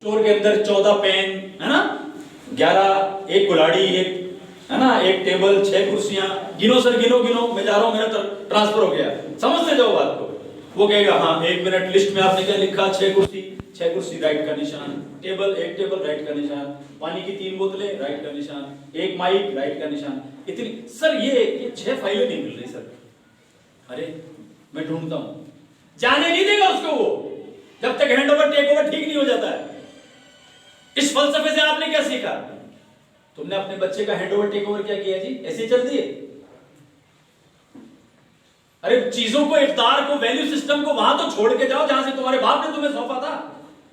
Store के अंदर 14 pen है ना, 11, एक कुल्हाड़ी, एक है ना, एक टेबल, 6 कुर्सियां। गिनो सर, गिनो गिनो, मैं जा रहा हूं, मेरा ट्रांसफर हो गया। समझते जाओ बात को। वो कहेगा हाँ 1 मिनट, लिस्ट में आपने क्या लिखा? 6 कुर्सी, 6 कुर्सी, राइट का निशान। टेबल, एक टेबल, राइट का निशान। पानी की 3 बोतलें, राइट का निशान। एक माइक, राइट का निशान। इतनी सर ये 6 फाइलें नहीं मिल रही सर। अरे मैं ढूंढता हूं। जाने नहीं देगा उसको वो, जब तक हैंड ओवर टेक ओवर ठीक नहीं हो जाता है। इस फलसफे से आपने क्या सीखा? तुमने अपने बच्चे का हैंड ओवर टेक ओवर क्या किया जी? ऐसे ही चल दिए? अरे चीजों को, इकदार को, वैल्यू सिस्टम को वहां तो छोड़ के जाओ जहां से तुम्हारे बाप ने तुम्हें सौंपा था,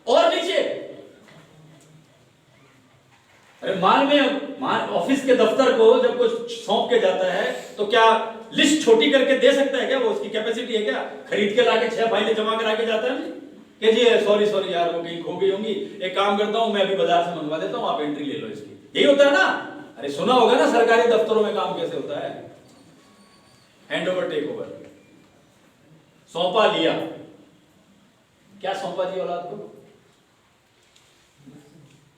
और नीचे। अरे मान ऑफिस के दफ्तर को जब कुछ सौंप के जाता है तो क्या लिस्ट छोटी करके दे सकता है क्या? वो उसकी कैपेसिटी है क्या? खरीद के लाके 6 फाइलें जमा करा के जाता है कि जी सॉरी यार वो कहीं खो गई होंगी, एक काम करता हूं मैं अभी बाजार से मंगवा देता हूं, आप एंट्री ले लो इसकी। यही होता है ना? अरे सुना होगा ना सरकारी दफ्तरों में काम कैसे होता है। हैंड ओवर टेक ओवर, सौंपा लिया। क्या सौंपा जी औलाद को?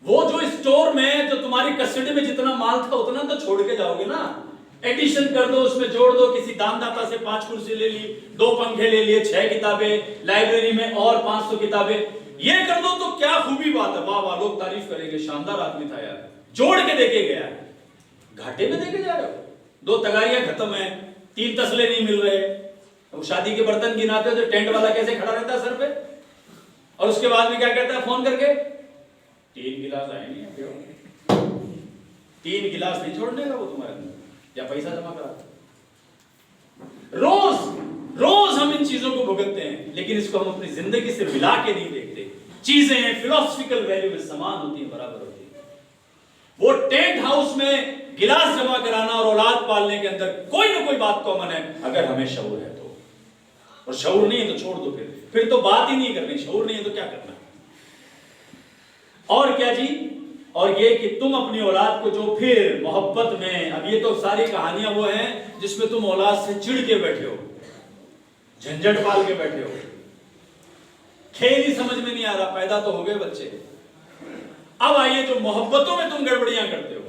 वो जो स्टोर में, जो तुम्हारी कस्टडी में जितना माल था उतना तो छोड़ के जाओगे ना। एडिशन कर दो, उसमें जोड़ दो, किसी दानदाता से 5 कुर्सी ले ली, 2 पंखे ले लिए, 6 किताबें, लाइब्रेरी में और 500 किताबें, ये कर दो तो क्या खूबी बात है। वाह वाह, लोग तारीफ करेंगे, शानदार आदमी था यार, जोड़ के देके गया। घाटे में देके जा रहे हो। 2 तगारियां खत्म है, 3 तसले नहीं मिल रहे। अब शादी के बर्तन गिनाते हो तो टेंट वाला कैसे खड़ा रहता है सर पे, और उसके बाद में क्या कहता है फोन करके? 3 गिलास आए नहीं है, 3 गिलास नहीं छोड़ने का वो तुम्हारे अंदर, या पैसा जमा करा। रोज हम इन चीजों को भुगतते हैं, लेकिन इसको हम अपनी जिंदगी से मिला के नहीं देखते। चीजें फिलोसफिकल वैल्यू में समान होती है, बराबर होती है। वो टेंट हाउस में गिलास जमा कराना और औलाद पालने के अंदर कोई ना कोई बात कॉमन है, अगर हमें शऊर है तो। और शऊर नहीं है तो छोड़ दो, फिर तो बात ही नहीं करनी। शऊर नहीं है तो क्या करना? और क्या जी? और ये कि तुम अपनी औलाद को जो फिर मोहब्बत में, अब ये तो सारी कहानियां वो हैं जिसमें तुम औलाद से चिढ़ के बैठे हो, झंझट पाल के बैठे हो, खेल ही समझ में नहीं आ रहा। पैदा तो हो गए बच्चे। अब आइए जो मोहब्बतों में तुम गड़बड़ियां करते हो,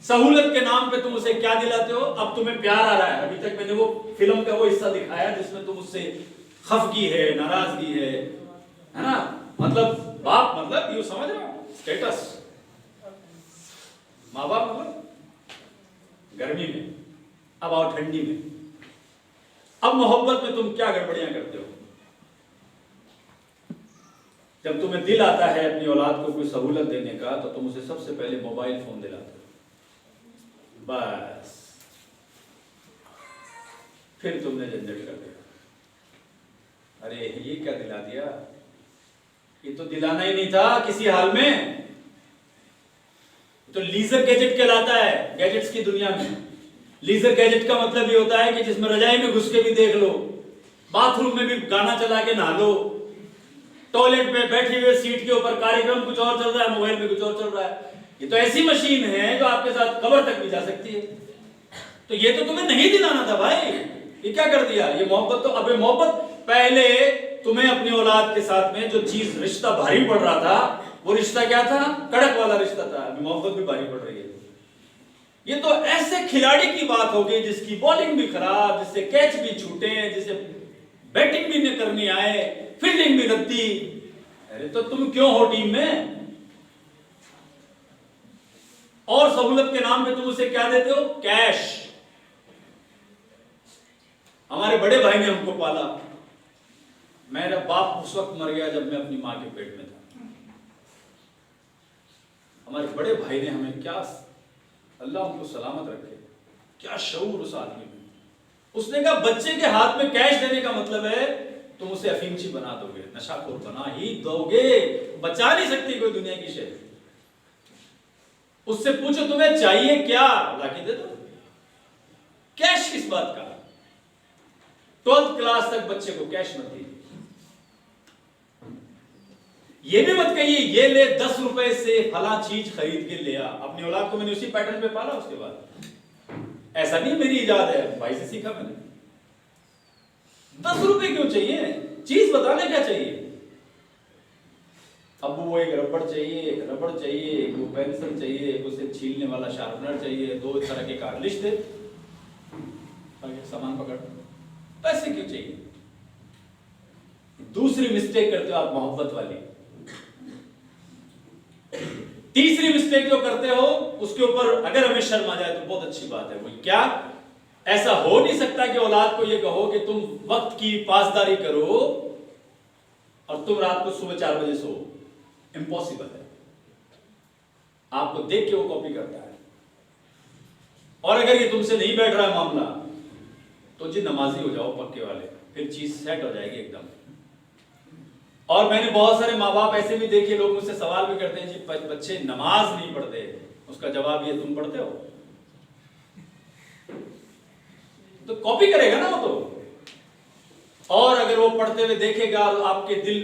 सहूलत के नाम पे तुम उसे क्या दिलाते हो? अब तुम्हें प्यार आ रहा है। अभी तक मैंने वो फिल्म का वो हिस्सा दिखाया जिसमें तुम उससे खफगी है, नाराजगी है ना? मतलब बाप, मतलब यू समझ रहे हो, स्टेटस। माँ बाप मतलब गर्मी में, अब आओ ठंडी में। अब मोहब्बत में तुम क्या गड़बड़ियां करते हो? जब तुम्हें दिल आता है अपनी औलाद को कोई सहूलत देने का, तो तुम उसे सबसे पहले मोबाइल फोन दिलाते हो, बस। फिर तुमने झंझट कर दिया। अरे ये क्या दिला दिया? ये तो दिलाना ही नहीं था किसी हाल में। तो लीजर गैजेट कहलाता है गैजेट्स की दुनिया में। लीजर गैजेट का मतलब ये होता है कि जिसमें रजाई में घुस के भी देख लो, बाथरूम में भी गाना चला के नहा लो, टॉयलेट पे बैठे हुए सीट के ऊपर कार्यक्रम कुछ और चल रहा है, मोबाइल में कुछ और चल रहा है। ये तो ऐसी मशीन है जो आपके साथ कब्र तक भी जा सकती है। तो ये तो तुम्हें नहीं दिलाना था भाई, ये क्या कर दिया? ये मोहब्बत तो, अबे मोहब्बत पहले तुम्हें अपनी औलाद के साथ में जो चीज, रिश्ता भारी पड़ रहा था, वो रिश्ता क्या था? कड़क वाला रिश्ता था। अभी मोहब्बत भी भारी पड़ रही है। ये तो ऐसे खिलाड़ी की बात हो गई जिसकी बॉलिंग भी खराब, जिससे कैच भी छूटे, जिसे बैटिंग भी न करनी आए, फील्डिंग भी रद्दी। अरे तो तुम क्यों हो टीम में? और सहूलत के नाम पे तुम उसे क्या देते हो? कैश। हमारे बड़े भाई ने हमको पाला। मेरा बाप उस वक्त मर गया जब मैं अपनी मां के पेट में था। हमारे बड़े भाई ने हमें क्या, अल्लाह उनको सलामत रखे, क्या शऊर उस आदमी में। उसने कहा बच्चे के हाथ में कैश देने का मतलब है तुम उसे अफीमची बना दोगे, नशाखोर बना ही दोगे, बचा नहीं सकती कोई दुनिया की शय। उससे पूछो तुम्हें चाहिए क्या, लाके दे दो। कैश किस बात का? 12th क्लास तक बच्चे को कैश मत दीजिए। ये भी मत कहिए ये ले 10 रुपए से फला चीज खरीद के ले आ। अपनी औलाद को मैंने उसी पैटर्न पे पाला। उसके बाद ऐसा नहीं मेरी इजाद है, भाई से सीखा मैंने। 10 रुपए क्यों चाहिए? चीज बताने क्या चाहिए? अब वो एक रबड़ चाहिए, एक रबड़ चाहिए, एक वो पेंसिल चाहिए, एक उसे छीलने वाला शार्पनर चाहिए, 2 तरह के कार्लिश दे, आगे सामान पकड़। पैसे क्यों चाहिए? दूसरी मिस्टेक करते हो आप मोहब्बत वाली। तीसरी मिस्टेक जो करते हो उसके ऊपर अगर हमें शर्म आ जाए तो बहुत अच्छी बात है। वो क्या? ऐसा हो नहीं सकता कि औलाद को ये कहो कि तुम वक्त की पासदारी करो और तुम रात को सुबह 4 बजे सो। इम्पॉसिबल है। आपको देख के वो कॉपी करता है। और अगर ये तुमसे नहीं बैठ रहा है मामला तो जी नमाजी हो जाओ पक्के वाले, फिर चीज सेट हो जाएगी एकदम। और मैंने बहुत सारे माँ बाप ऐसे भी देखे, लोग मुझसे सवाल भी करते हैं जी बच्चे नमाज नहीं पढ़ते। उसका जवाब ये, तुम पढ़ते हो? तो कॉपी करेगा ना वो तो। और अगर वो पढ़ते हुए देखेगा आपके दिल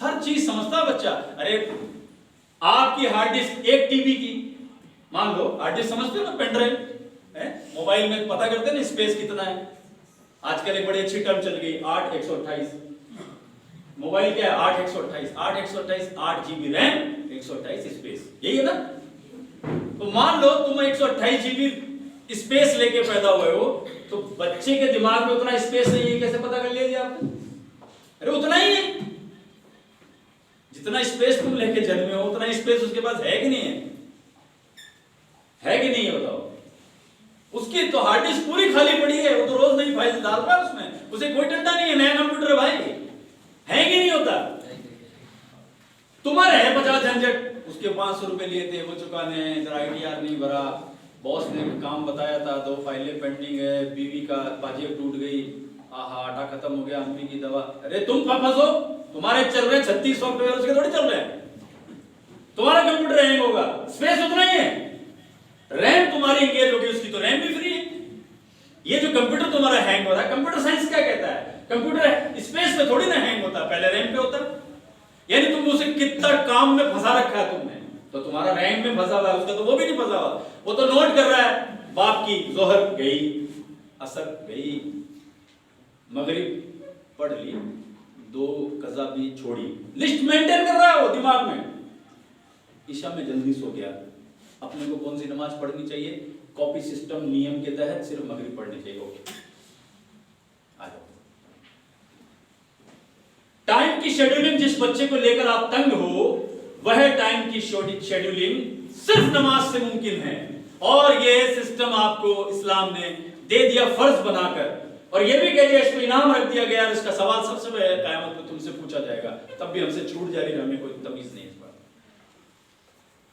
हर चीज समझता बच्चा। अरे आपकी हार्ड डिस्क 1 टीबी की, मान लो हार्ड डिस्क समझते हो ना, पेन ड्राइव है, मोबाइल में पता करते हैं ना स्पेस कितना है। आजकल एक बड़ी अच्छी टर्म चल गई 8/128। मोबाइल क्या है? 8/128। 8/128 8 GB रैम, 128 स्पेस, यही है ना। तो मान लो तुम 128 GB स्पेस लेके पैदा हुए हो, तो बच्चे के दिमाग में उतना स्पेस नहीं है, कैसे पता कर लिया जी आपने? अरे उतना ही है जितना स्पेस तुम लेके जन्मे हो, उतना स्पेस उसके पास है कि नहीं है? है कि नहीं है बताओ? उसकी तो हार्ड डिस्क पूरी खाली पड़ी है, वो तो रोज नई फाइल डाल रहा है उसमें, उसे कोई डंडा नहीं है, नया कंप्यूटर है भाई। है कि नहीं होता? तुम्हारे है 50 झंझट, उसके 500 रुपए लिए थे वो चुकाने हैं, इधर ITR नहीं भरा, बॉस ने काम बताया था 2 फाइलें पेंडिंग है, बीवी का पाजेब टूट गई, आहा आटा खत्म हो गया, अम्मी की दवा। अरे तुम फंसो, तुम्हारे चल रहे 36 सॉफ्टवेयर, उसके थोड़ी चल रहे हैं। तुम्हारा कंप्यूटर हैंग होगा, स्पेस उतना ही है, रैम तुम्हारी इंगेज होगी, उसकी तो रैम भी फ्री है। ये जो कंप्यूटर तुम्हारा हैंग हो रहा है, कंप्यूटर साइंस क्या कहता है? कंप्यूटर स्पेस में थोड़ी ना हैंग होता, पहले रैम पे होता। यानी तुम उसे कितना काम में फंसा रखा है तुमने, तो तुम्हारा रैम में फंसा हुआ है, उसका तो वो भी नहीं फंसा हुआ। वो तो नोट कर रहा है, बाप की जोहर गई, असर गई, मगरिब पढ़ ली, 2 कज़ा भी छोड़ी, लिस्ट मेंटेन कर रहा है वो दिमाग में। ईशा में जल्दी सो गया, अपने को कौन सी नमाज पढ़नी चाहिए? कॉपी सिस्टम नियम के तहत सिर्फ मगरिब पढ़नी चाहिए। ओके, आ जाओ। टाइम की शेड्यूलिंग जिस बच्चे को लेकर आप तंग हो, वह टाइम की शेड्यूलिंग सिर्फ नमाज से मुमकिन है। और यह सिस्टम आपको इस्लाम ने दे दिया फर्ज बनाकर, और यह भी कह दिया, इसको इनाम रख दिया गया, इसका सवाल सबसे पहले क़यामत में तुमसे पूछा जाएगा। तब भी हमसे छूट जा रही है, हमें कोई तमीज नहीं इस बात।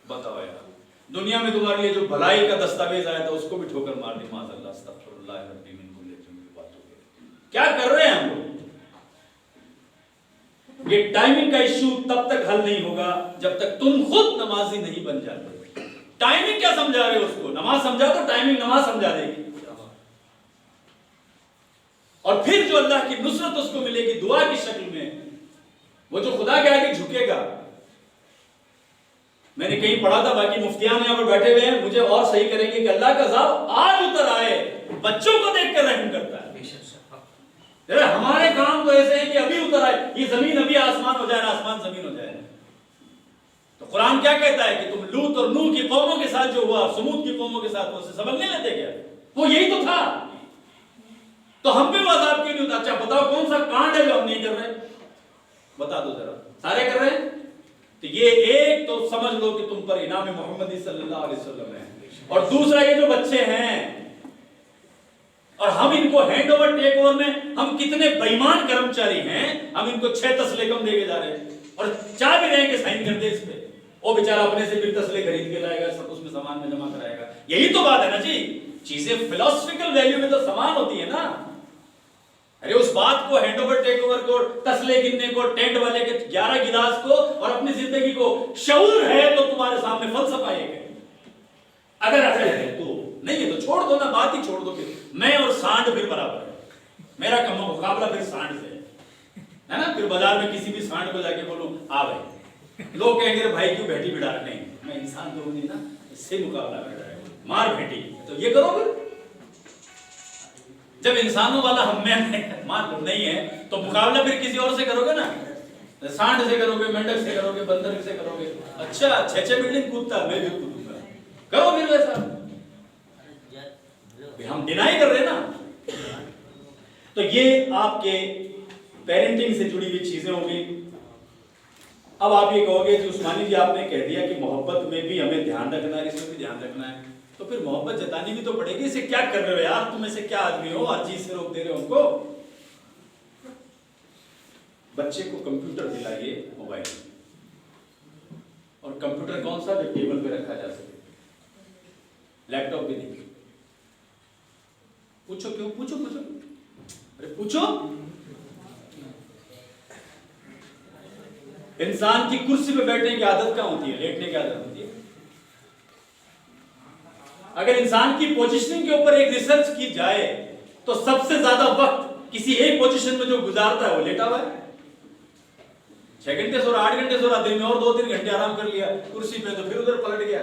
बताओ यार, दुनिया में तुम्हारे लिए जो भलाई का दस्तावेज आया था उसको भी ठोकर मार दी। माज़अल्लाह, अस्तग़फिरुल्लाह रब्बी मिन कुल्ली ज़ंबिन व अतूबु इलैह। क्या कर रहे हैं हम लोग? ये टाइमिंग का इश्यू तब तक हल नहीं होगा जब तक तुम खुद नमाजी नहीं बन जाते। टाइमिंग क्या समझा रहे हो उसको? नमाज समझा तो टाइमिंग नमाज समझा देगी। और फिर जो अल्लाह की नुसरत उसको मिलेगी दुआ की शक्ल में, वो जो खुदा के आगे झुकेगा। मैंने कहीं पढ़ा था, बाकी मुफ्तियान यहां पर बैठे हुए हैं, मुझे और सही करेंगे कि अल्लाह का अज़ाब आज उतर आए, बच्चों को देखकर रहम करता है। हमारे काम तो ऐसे हैं कि अभी उतर आए, ये जमीन अभी आसमान हो जाए, आसमान जमीन हो जाए। तो कुरान क्या कहता है कि तुम लूत और नूह की कौमों के साथ जो हुआ, समूद की कौमों के साथ, उससे सबक नहीं लेते क्या? वो यही तो था। तो हम पे अज़ाब क्यों नहीं होता? अच्छा बताओ कौन सा कांड है जो हम नहीं कर रहे? बता दो जरा। सारे कर रहे हैं। तो ये एक तो समझ लो कि तुम पर इनाम मोहम्मदी सल्लल्लाहु अलैहि वसल्लम है, और दूसरा ये जो बच्चे हैं, और हम इनको हैंड ओवर टेक ओवर में हम कितने बेईमान कर्मचारी हैं। हम इनको 6 तस्ले कम देके जा रहे हैं और चाह भी रहे हैं कि साइन कर दे इस पे। वो बेचारा अपने से फिर तस्ले खरीद के लाएगा, सब उसमें सामान में जमा कराएगा। यही तो बात है ना जी, चीजें फिलोसफिकल वैल्यू में तो समान होती है ना। अरे उस बात को, हैंड ओवर टेक ओवर को, तस्ले गिनने को, टेंट वाले के 11 गिलास को और अपनी जिंदगी को, शऊर है तो तुम्हारे सामने फलसफा है। अगर अकल है तो, नहीं है तो छोड़ दो ना, बात ही छोड़ दो। फिर मैं और सांड फिर बराबर है, मेरा कम मुकाबला फिर सांड से है ना। फिर बाजार में किसी भी सांड को जाके बोलूं आ भाई, लोग कहेंगे भाई क्यों भेटी बिड़ा रहे? नहीं, मैं इंसान तो नहीं ना, इससे मुकाबला कर रहा है, मार भेटी। तो ये करो फिर, जब इंसानों वाला हम में मान लो नहीं है तो मुकाबला फिर किसी और से करोगे ना। सांड से करोगे, मेंढक से करोगे, बंदर से करोगे, अच्छा 6-6 बिल्डिंग कूदता है, मैं भी कूदूंगा, करो फिर वैसा। हम डिनाई कर रहे हैं ना। तो ये आपके पेरेंटिंग से जुड़ी हुई चीजें होंगी। अब आप ये कहोगे कि उस्मानी जी आपने कह दिया कि मोहब्बत में भी हमें ध्यान रखना है, इसमें भी ध्यान रखना है, तो फिर मोहब्बत जतानी भी तो पड़ेगी। इसे क्या कर रहे हो यार, तुम ऐसे क्या आदमी हो, हर चीज से रोक दे रहे हो हमको। बच्चे को कंप्यूटर दिलाइए, मोबाइल, और कंप्यूटर कौन सा जो टेबल पे रखा जा सके, लैपटॉप भी नहीं। पूछो क्यों, पूछो पूछो, अरे पूछो। इंसान की कुर्सी पे बैठने की आदत क्या होती है, लेटने की आदत होती है। अगर इंसान की पोजीशनिंग के ऊपर एक रिसर्च की जाए तो सबसे ज्यादा वक्त किसी एक पोजीशन में जो गुजारता है वो लेटा हुआ है। 6 घंटे सो रहा, 8 घंटे सो रहा, दिन में और 2-3 घंटे आराम कर लिया कुर्सी पे, तो फिर उधर पलट गया।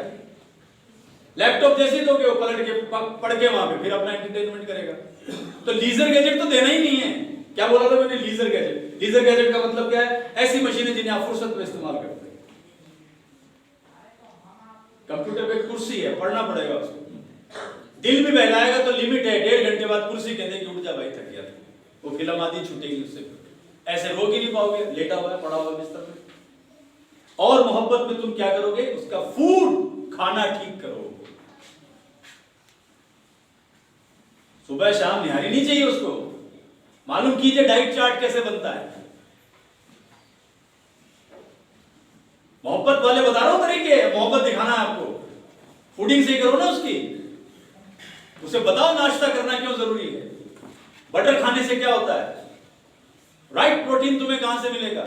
लैपटॉप जैसे ही दोगे वो पलट के पढ़ के वहां पे फिर अपना एंटरटेनमेंट करेगा। तो लीजर गैजेट तो देना ही नहीं है। क्या बोला था मैंने, लीजर गैजेट। लीजर गैजेट का मतलब क्या है, ऐसी मशीनें जिन्हें आप फुर्सत में इस्तेमाल करते हैं। कंप्यूटर पे कुर्सी है, पढ़ना पड़ेगा उसको, दिल भी बहलाएगा तो लिमिट है, 1.5 घंटे बाद कुर्सी कहते कि उठ जा भाई, थक गया, वो फिल्म आदि छूटेगी उससे। ऐसे रोक ही नहीं पाओगे, लेटा हुआ है, पड़ा हुआ बिस्तर में। और मोहब्बत में तुम क्या करोगे, उसका फूड, खाना ठीक करो। सुबह शाम निहारी नहीं चाहिए उसको, मालूम कीजिए डाइट चार्ट कैसे बनता है। मोहब्बत वाले बता रहा हूं तरीके, मोहब्बत दिखाना है आपको, फूडिंग से करो ना उसकी। उसे बताओ नाश्ता करना क्यों जरूरी है, बटर खाने से क्या होता है, राइट प्रोटीन तुम्हें कहां से मिलेगा,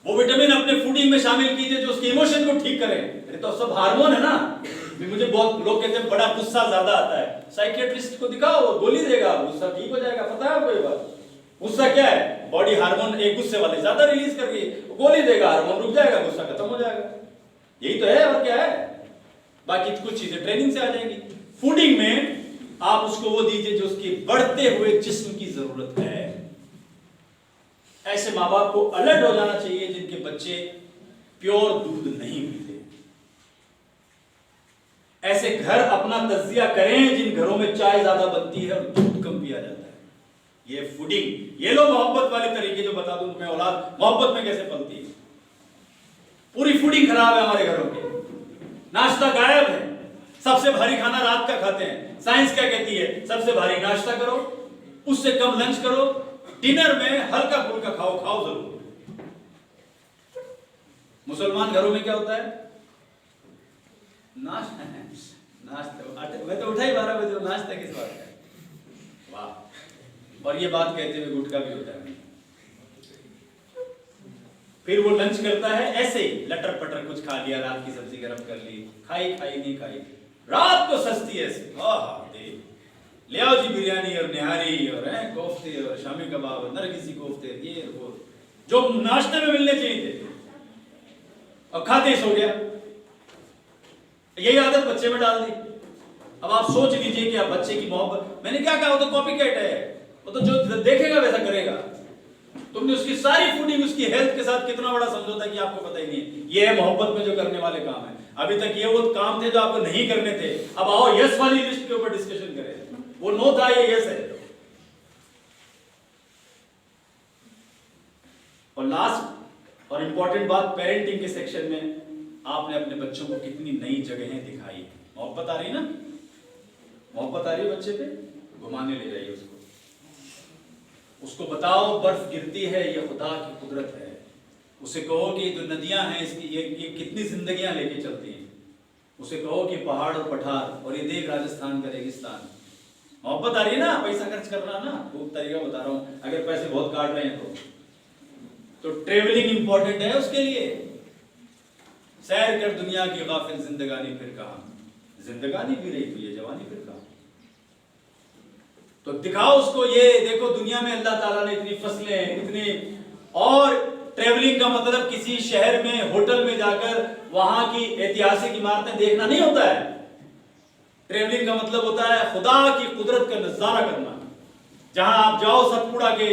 वो विटामिन अपने फूडिंग में शामिल कीजिए जो उसके इमोशन को ठीक करे। अरे तो सब हार्मोन है ना। मुझे बहुत लोग कहते हैं बड़ा गुस्सा ज्यादा आता है, साइकियाट्रिस्ट को दिखाओ, वो गोली देगा, गुस्सा ठीक हो जाएगा। पता है आपको ये बात, गुस्सा क्या है, बॉडी हार्मोन एक गुस्से वाले ज्यादा रिलीज कर रही है, गोली देगा, हार्मोन रुक जाएगा, गुस्सा खत्म हो जाएगा। यही तो है, और क्या है। बाकी कुछ चीजें ट्रेनिंग से आ जाएंगी। फूडिंग में आप उसको वो दीजिए जो उसके बढ़ते हुए जिस्म की जरूरत है। ऐसे माँ बाप को अलर्ट हो जाना चाहिए जिनके बच्चे प्योर दूध नहीं पीते। ऐसे घर अपना तज्जिया करें जिन घरों में चाय ज्यादा बनती है और दूध कम पिया जाता है। ये फूडिंग, ये लो मोहब्बत वाले तरीके जो बता दूं तुम्हें, औलाद मोहब्बत में कैसे पलती है। पूरी फूडिंग खराब है हमारे घरों की, नाश्ता गायब है, सबसे भारी खाना रात का खाते हैं। साइंस क्या कहती है, सबसे भारी नाश्ता करो, उससे कम लंच करो, डिनर में हल्का फुल्का खाओ, खाओ जरूर। मुसलमान घरों में क्या होता है, नाश्ता, मैं तो उठा ही 12 बजे, नाश्ता किस बात का, वाह। और ये बात कहते हुए गुटखा भी होता है। फिर वो लंच करता है ऐसे ही लटर पटर, कुछ खा लिया, रात की सब्जी गर्म कर ली, खाई खाई नहीं खाई, रात को सस्ती है, ले आओ जी बिरयानी और निहारी और कोफ्ते और शामी कबाब और नरगिसी कोफ्ते, ये वो जो नाश्ते में मिलने चाहिए थे, और खाते ही सो गया। यही आदत बच्चे में डाल दी। अब आप सोच लीजिए कि आप बच्चे की मोहब्बत, मैंने क्या कहा, वो तो कॉपी कैट है, वो तो जो देखेगा वैसा करेगा। तुमने उसकी सारी फूडिंग, उसकी हेल्थ के साथ कितना बड़ा समझौता किया आपको पता ही नहीं है। ये है मोहब्बत में जो करने वाले काम है। अभी तक ये वो काम थे जो आपको नहीं करने थे। अब आओ यस वाली लिस्ट के ऊपर डिस्कशन करें। वो नो था, ये यस है। और लास्ट और इंपॉर्टेंट बात, पेरेंटिंग के सेक्शन में आपने अपने बच्चों को कितनी नई जगहें दिखाई। मोहब्बत आ रही ना, मोहब्बत आ रही है बच्चे पे, घुमाने ले जाइए उसको बताओ बर्फ गिरती है, ये खुदा की कुदरत है। उसे कहो कि जो नदियां हैं इसकी ये कितनी जिंदगियां लेके चलती हैं। उसे कहो कि पहाड़ और पठार, और ये देख राजस्थान का रेगिस्तान। मोहब्बत आ रही है ना, पैसा खर्च करना ना, खूब तरीका बता रहा हूं। अगर पैसे बहुत काट रहे हैं तो ट्रेवलिंग इंपॉर्टेंट है उसके लिए। सैर कर दुनिया की गाफिल जिंदगानी फिर कहां, जिंदगानी भी रही तो ये जवानी फिर कहां। तो दिखाओ उसको, ये देखो दुनिया में अल्लाह ताला ने इतनी फसलें, इतने, और ट्रेवलिंग का मतलब किसी शहर में होटल में जाकर वहां की ऐतिहासिक इमारतें देखना नहीं होता है। ट्रेवलिंग का मतलब होता है खुदा की कुदरत का नजारा करना। जहां आप जाओ सतपुड़ा के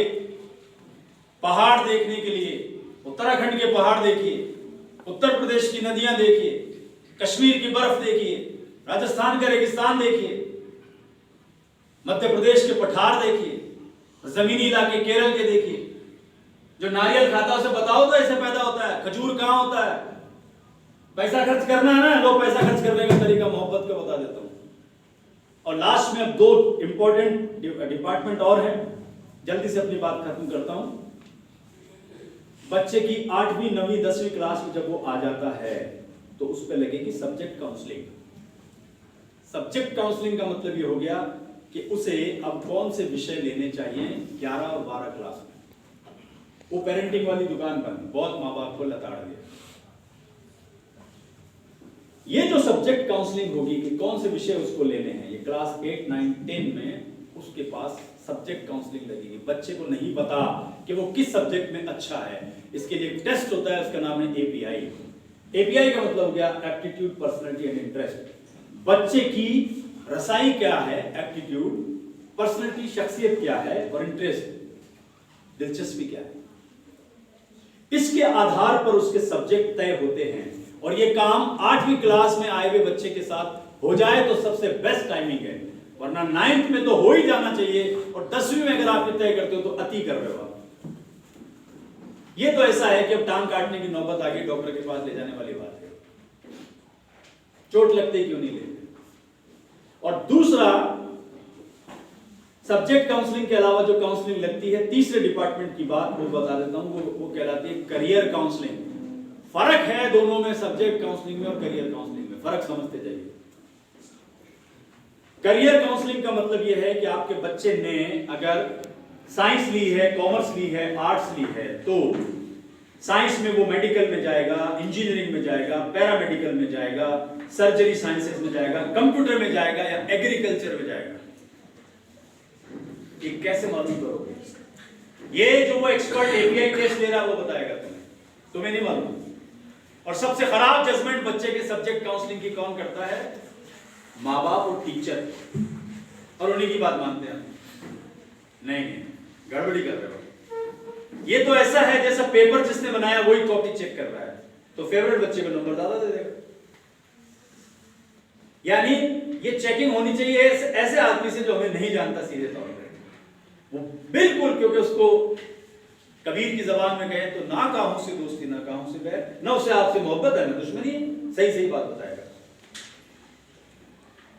पहाड़ देखने के लिए उत्तराखंड के पहाड़ देखिए, उत्तर प्रदेश की नदियां देखिए, कश्मीर की बर्फ देखिए, राजस्थान का रेगिस्तान देखिए, मध्य प्रदेश के पठार देखिए, जमीनी इलाके केरल के देखिए। जो नारियल खाता है उसे बताओ तो ऐसे पैदा होता है, खजूर कहां होता है। पैसा खर्च करना है ना, लो पैसा खर्च करने का तरीका मोहब्बत का बता देता हूं। और लास्ट में अब 2 इंपॉर्टेंट डिपार्टमेंट और हैं, जल्दी से अपनी बात खत्म करता हूं। बच्चे की 8वीं 9वीं 10वीं क्लास में जब वो आ जाता है तो उस पर लगेगी सब्जेक्ट काउंसलिंग। सब्जेक्ट काउंसलिंग का मतलब ये हो गया कि उसे अब कौन से विषय लेने चाहिए 11 और 12 क्लास में। वो पेरेंटिंग वाली दुकान बंद, बहुत माँ बाप को लताड़ दिया। ये जो सब्जेक्ट काउंसलिंग होगी कि कौन से विषय उसको लेने हैं, ये क्लास 8, 9, 10 में उसके पास सब्जेक्ट काउंसलिंग लगेगी। बच्चे को नहीं पता कि वो किस सब्जेक्ट में अच्छा है, इसके लिए एक टेस्ट होता है, उसका नाम है एपीआई। एपीआई का मतलब हो गया एप्टीट्यूड, पर्सनैलिटी एंड इंटरेस्ट। बच्चे की रसाई क्या है, एप्टीट्यूड, पर्सनैलिटी शख्सियत क्या है, और इंटरेस्ट दिलचस्पी क्या है। इसके आधार पर उसके सब्जेक्ट तय होते हैं। और ये काम 8वीं क्लास में आए हुए बच्चे के साथ हो जाए तो सबसे बेस्ट टाइमिंग है, वरना 9th में तो हो ही जाना चाहिए, और 10वीं में अगर आप तय करते हो तो अति कर रहे हो आप। ये तो ऐसा है कि अब टांग काटने की नौबत आ गई, डॉक्टर के पास ले जाने वाली बात है। चोट लगते क्यों नहीं लेते। और दूसरा, सब्जेक्ट काउंसलिंग के अलावा जो काउंसलिंग लगती है, तीसरे डिपार्टमेंट की बात वो बता देता हूं, वो कहलाती है करियर काउंसलिंग। फर्क है दोनों में, सब्जेक्ट काउंसलिंग में और करियर काउंसलिंग में, फर्क समझते जाइए। करियर काउंसलिंग का मतलब यह है कि आपके बच्चे ने अगर साइंस ली है, कॉमर्स ली है, आर्ट्स ली है, तो साइंस में वो मेडिकल में जाएगा, इंजीनियरिंग में जाएगा, पैरामेडिकल में जाएगा, सर्जरी साइंसेस में जाएगा, कंप्यूटर में जाएगा या एग्रीकल्चर में जाएगा। ये कैसे मालूम करोगे? ये जो वो एक्सपर्ट एपीआई टेस्ट ले रहा है वो बताएगा तुम्हें नहीं मालूम। और सबसे खराब जजमेंट बच्चे के सब्जेक्ट काउंसलिंग की कौन करता है? माँ बाप और टीचर, और उन्हीं की बात मानते हैं। नहीं, गड़बड़ी कर रहे हो। ये तो ऐसा है जैसा पेपर जिसने बनाया वही कॉपी चेक कर रहा है, तो फेवरेट बच्चे को नंबर ज्यादा दे देगा। यानी ये चेकिंग होनी चाहिए ऐसे आदमी से जो हमें नहीं जानता सीधे तौर पर, वो बिल्कुल, क्योंकि उसको कबीर की जबान में कहे तो ना काहू से दोस्ती ना काहू से बैर, ना उसे आपसे मोहब्बत है ना दुश्मनी है, सही सही बात बताएगा।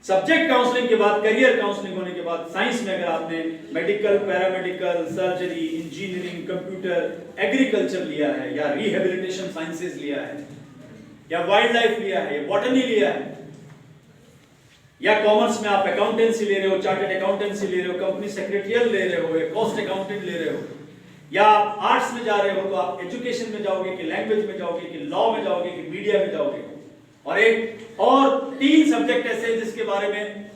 सब्जेक्ट काउंसलिंग के बाद, करियर काउंसलिंग होने के बाद, साइंस में अगर आपने medical, paramedical, surgery, engineering, computer, agriculture लिया है, या रिहेबिलिटेशन साइंसेज लिया है, या वाइल्ड लाइफ लिया है, या बॉटनी लिया है, या कॉमर्स में आप अकाउंटेंसी ले रहे हो, चार्टर्ड अकाउंटेंसी ले रहे हो, कंपनी सेक्रेटरियल ले रहे हो, या कॉस्ट अकाउंटेंट ले रहे हो, या आप आर्ट्स में जा रहे हो तो आप एजुकेशन में जाओगे कि लैंग्वेज में जाओगे कि लॉ में जाओगे कि मीडिया में जाओगे। और एक और 3 सब्जेक्ट ऐसे हैं जिसके बारे में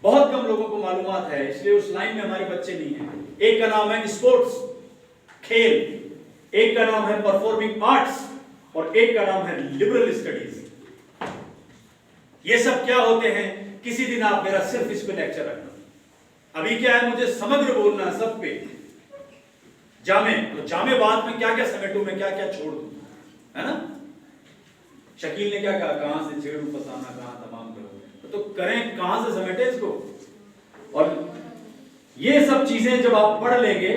बहुत कम लोगों को मालूमात है, इसलिए उस लाइन में हमारे बच्चे नहीं हैं। एक का नाम है स्पोर्ट्स, खेल, एक का नाम है परफॉर्मिंग आर्ट्स, और एक का नाम है लिबरल स्टडीज। ये सब क्या होते हैं? किसी दिन आप मेरा सिर्फ इस पे लेक्चर रखना। अभी क्या है, मुझे समग्र बोलना है सब पे। जामे तो जामे बाद में क्या क्या समेटू, मैं क्या क्या छोड़ दूं, है ना। शकील ने क्या कहा, कहां से छेड़ू फसाना कहां तमाम करो, तो करें कहां से समेटे इसको। और ये सब चीजें जब आप पढ़ लेंगे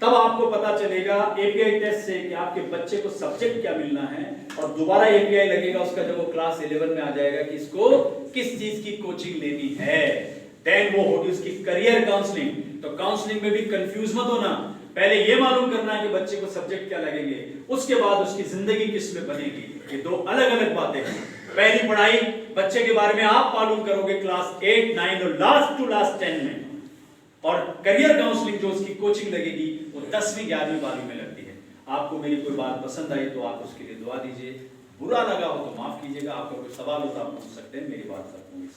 तब आपको पता चलेगा एपीआई टेस्ट से कि आपके बच्चे को सब्जेक्ट क्या मिलना है, और दोबारा एपीआई लगेगा उसका जब वो क्लास 11 में आ जाएगा कि इसको किस चीज की कोचिंग लेनी है। देन वो होगी उसकी करियर काउंसलिंग। तो काउंसलिंग में भी कंफ्यूज मत होना, पहले ये मालूम करना है कि बच्चे को सब्जेक्ट क्या लगेंगे, उसके बाद उसकी जिंदगी किस में बनेगी। ये 2 अलग अलग बातें हैं। पहली पढ़ाई बच्चे के बारे में आप मालूम करोगे क्लास 8, 9 और लास्ट टू लास्ट 10 में, और करियर काउंसलिंग जो उसकी कोचिंग लगेगी वो 10वीं 11वीं 12वीं में लगती है। आपको मेरी कोई बात पसंद आई तो आप उसके लिए दुआ दीजिए, बुरा लगा हो तो माफ कीजिएगा। आपका कोई सवाल हो तो आप पूछ सकते हैं, मेरी बात खत्म हुई।